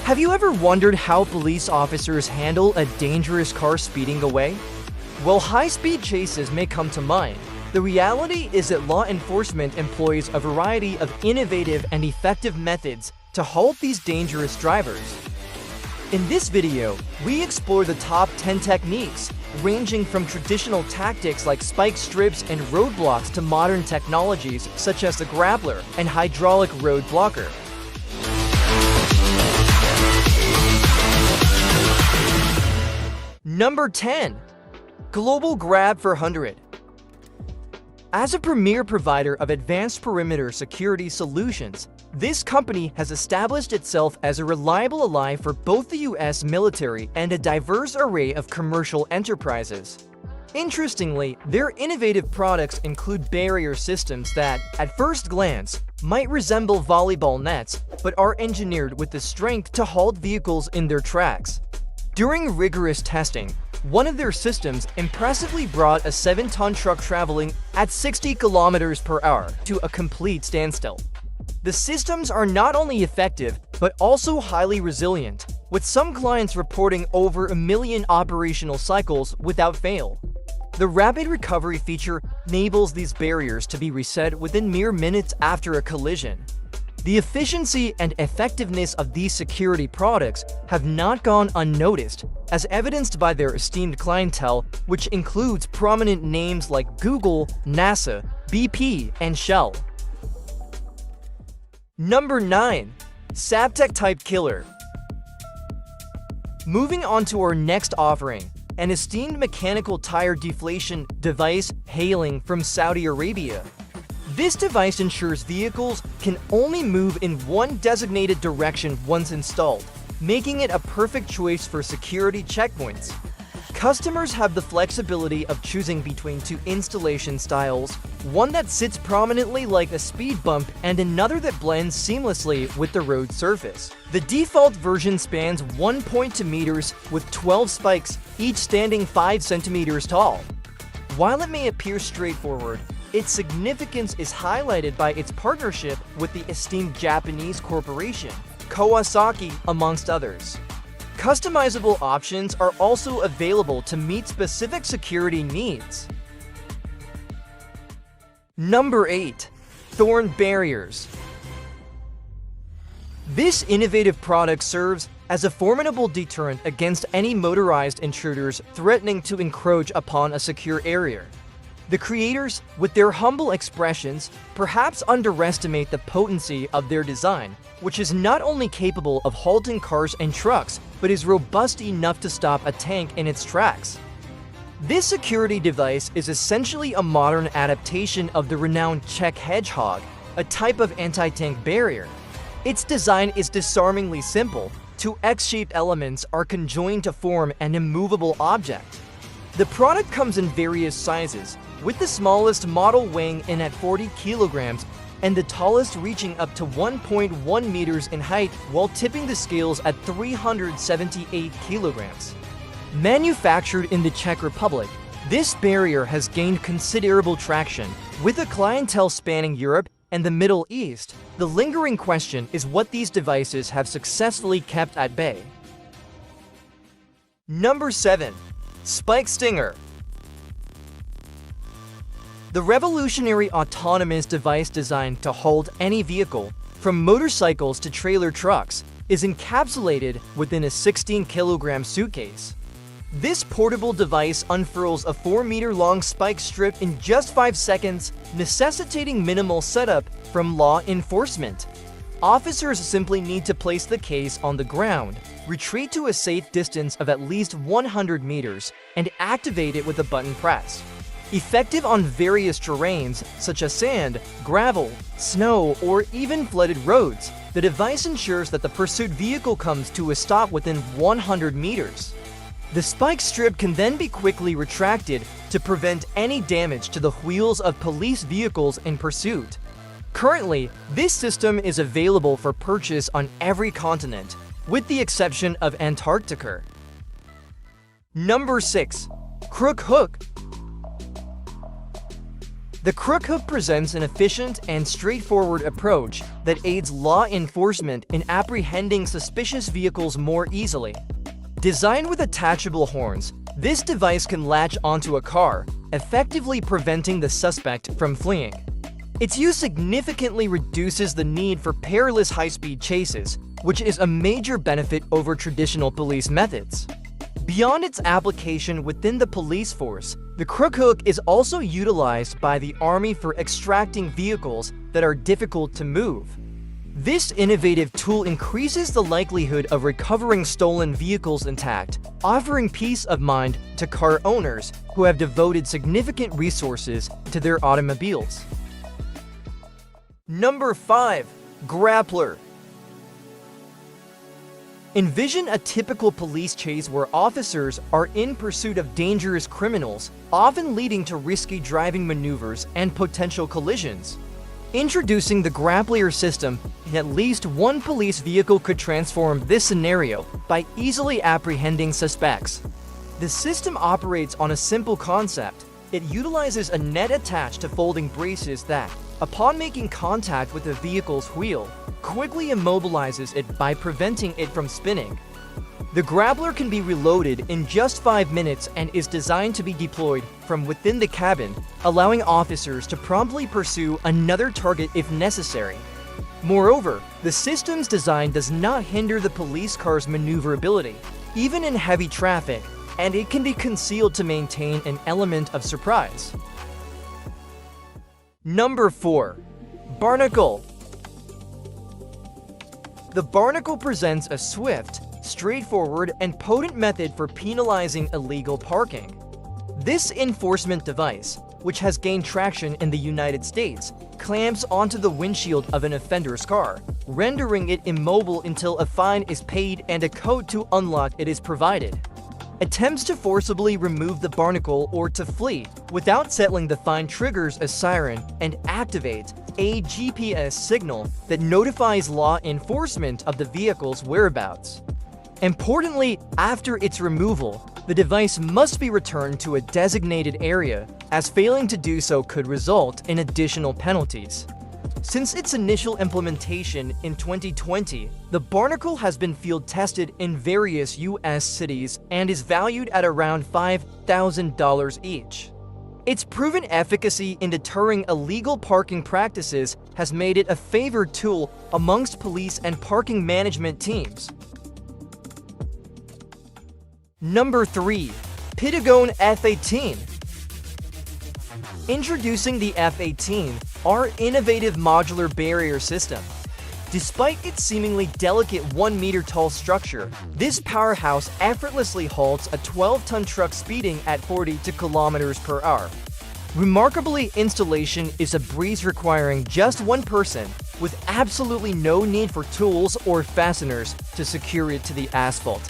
Have you ever wondered how police officers handle a dangerous car speeding away? While high-speed chases may come to mind, the reality is that law enforcement employs a variety of innovative and effective methods to halt these dangerous drivers. In this video, we explore the top 10 techniques, ranging from traditional tactics like spike strips and roadblocks to modern technologies such as the grappler and hydraulic road blocker. Number 10. Global Grab for 100. As a premier provider of advanced perimeter security solutions, this company has established itself as a reliable ally for both the US military and a diverse array of commercial enterprises. Interestingly, their innovative products include barrier systems that, at first glance, might resemble volleyball nets, but are engineered with the strength to halt vehicles in their tracks. During rigorous testing, one of their systems impressively brought a 7-ton truck traveling at 60 kilometers per hour to a complete standstill. The systems are not only effective, but also highly resilient, with some clients reporting over 1 million operational cycles without fail. The rapid recovery feature enables these barriers to be reset within mere minutes after a collision. The efficiency and effectiveness of these security products have not gone unnoticed, as evidenced by their esteemed clientele, which includes prominent names like Google, NASA, BP, and Shell. Number 9. Saptec Type Killer. Moving on to our next offering, an esteemed mechanical tire deflation device hailing from Saudi Arabia. This device ensures vehicles can only move in one designated direction once installed, making it a perfect choice for security checkpoints. Customers have the flexibility of choosing between two installation styles, one that sits prominently like a speed bump and another that blends seamlessly with the road surface. The default version spans 1.2 meters with 12 spikes, each standing 5 centimeters tall. While it may appear straightforward, its significance is highlighted by its partnership with the esteemed Japanese corporation, Kawasaki, amongst others. Customizable options are also available to meet specific security needs. Number 8. Thorn Barriers. This innovative product serves as a formidable deterrent against any motorized intruders threatening to encroach upon a secure area. The creators, with their humble expressions, perhaps underestimate the potency of their design, which is not only capable of halting cars and trucks, but is robust enough to stop a tank in its tracks. This security device is essentially a modern adaptation of the renowned Czech hedgehog, a type of anti-tank barrier. Its design is disarmingly simple. Two X-shaped elements are conjoined to form an immovable object. The product comes in various sizes, with the smallest model weighing in at 40 kilograms and the tallest reaching up to 1.1 meters in height while tipping the scales at 378 kilograms. Manufactured in the Czech Republic, this barrier has gained considerable traction, with a clientele spanning Europe and the Middle East. The lingering question is what these devices have successfully kept at bay. Number 7. Spike Stinger. The revolutionary autonomous device designed to hold any vehicle, from motorcycles to trailer trucks, is encapsulated within a 16-kilogram suitcase. This portable device unfurls a 4-meter-long spike strip in just 5 seconds, necessitating minimal setup from law enforcement. Officers simply need to place the case on the ground, retreat to a safe distance of at least 100 meters, and activate it with a button press. Effective on various terrains such as sand, gravel, snow, or even flooded roads, the device ensures that the pursued vehicle comes to a stop within 100 meters. The spike strip can then be quickly retracted to prevent any damage to the wheels of police vehicles in pursuit. Currently, this system is available for purchase on every continent, with the exception of Antarctica. Number 6. Crook Hook. The crook hook presents an efficient and straightforward approach that aids law enforcement in apprehending suspicious vehicles more easily. Designed with attachable horns, this device can latch onto a car, effectively preventing the suspect from fleeing. Its use significantly reduces the need for perilous high-speed chases, which is a major benefit over traditional police methods. Beyond its application within the police force, the crook hook is also utilized by the Army for extracting vehicles that are difficult to move. This innovative tool increases the likelihood of recovering stolen vehicles intact, offering peace of mind to car owners who have devoted significant resources to their automobiles. Number 5. Grappler. Envision a typical police chase where officers are in pursuit of dangerous criminals, often leading to risky driving maneuvers and potential collisions. Introducing the grappler system, at least one police vehicle could transform this scenario by easily apprehending suspects. The system operates on a simple concept. It utilizes a net attached to folding braces that, upon making contact with the vehicle's wheel, quickly immobilizes it by preventing it from spinning. The grappler can be reloaded in just 5 minutes and is designed to be deployed from within the cabin, allowing officers to promptly pursue another target if necessary. Moreover, the system's design does not hinder the police car's maneuverability, even in heavy traffic, and it can be concealed to maintain an element of surprise. Number 4. Barnacle. The barnacle presents a swift, straightforward, and potent method for penalizing illegal parking. This enforcement device, which has gained traction in the United States, clamps onto the windshield of an offender's car, rendering it immobile until a fine is paid and a code to unlock it is provided. Attempts to forcibly remove the barnacle or to flee without settling the fine triggers a siren and activates a GPS signal that notifies law enforcement of the vehicle's whereabouts. Importantly, after its removal, the device must be returned to a designated area, as failing to do so could result in additional penalties. Since its initial implementation in 2020, the barnacle has been field tested in various U.S. cities and is valued at around $5,000 each. Its proven efficacy in deterring illegal parking practices has made it a favored tool amongst police and parking management teams. Number 3. Pitagon F-18. Introducing the F-18, our innovative modular barrier system. Despite its seemingly delicate 1-meter-tall structure, this powerhouse effortlessly halts a 12-ton truck speeding at 42 kilometers per hour. Remarkably, installation is a breeze, requiring just one person, with absolutely no need for tools or fasteners to secure it to the asphalt.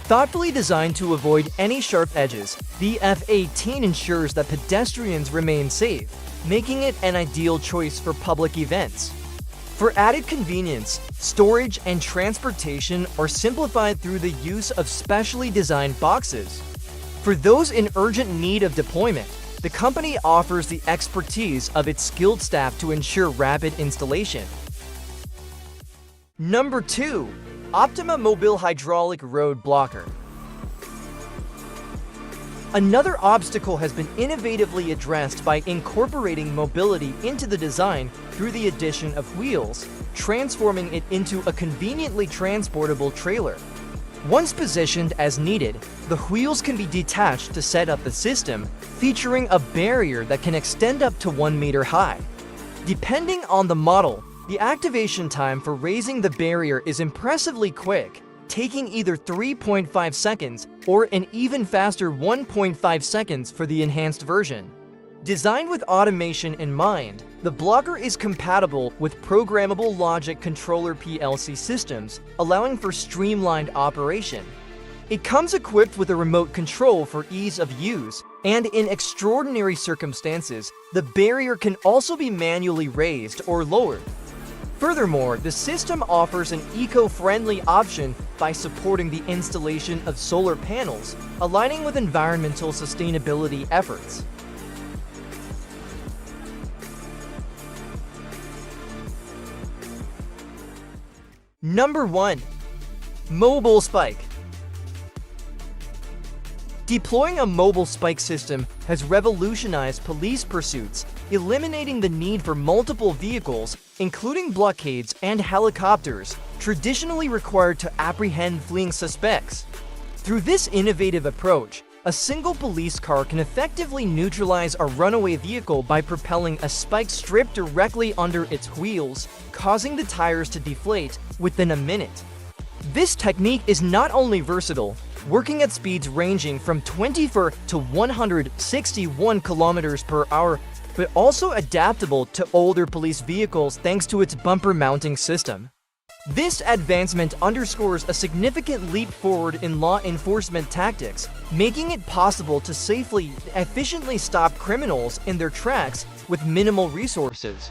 Thoughtfully designed to avoid any sharp edges, the F-18 ensures that pedestrians remain safe, making it an ideal choice for public events. For added convenience, storage and transportation are simplified through the use of specially designed boxes. For those in urgent need of deployment, the company offers the expertise of its skilled staff to ensure rapid installation. Number 2. Optima Mobile Hydraulic Road Blocker. Another obstacle has been innovatively addressed by incorporating mobility into the design through the addition of wheels, transforming it into a conveniently transportable trailer. Once positioned as needed, the wheels can be detached to set up the system, featuring a barrier that can extend up to 1 meter high. Depending on the model, the activation time for raising the barrier is impressively quick, taking either 3.5 seconds or an even faster 1.5 seconds for the enhanced version. Designed with automation in mind, the blocker is compatible with programmable logic controller PLC systems, allowing for streamlined operation. It comes equipped with a remote control for ease of use, and in extraordinary circumstances, the barrier can also be manually raised or lowered. Furthermore, the system offers an eco-friendly option by supporting the installation of solar panels, aligning with environmental sustainability efforts. Number 1. Mobile spike. Deploying a mobile spike system has revolutionized police pursuits, eliminating the need for multiple vehicles, including blockades and helicopters, traditionally required to apprehend fleeing suspects. Through this innovative approach, a single police car can effectively neutralize a runaway vehicle by propelling a spike strip directly under its wheels, causing the tires to deflate within a minute. This technique is not only versatile, working at speeds ranging from 24 to 161 kilometers per hour, but also adaptable to older police vehicles thanks to its bumper mounting system. This advancement underscores a significant leap forward in law enforcement tactics, making it possible to safely, efficiently stop criminals in their tracks with minimal resources.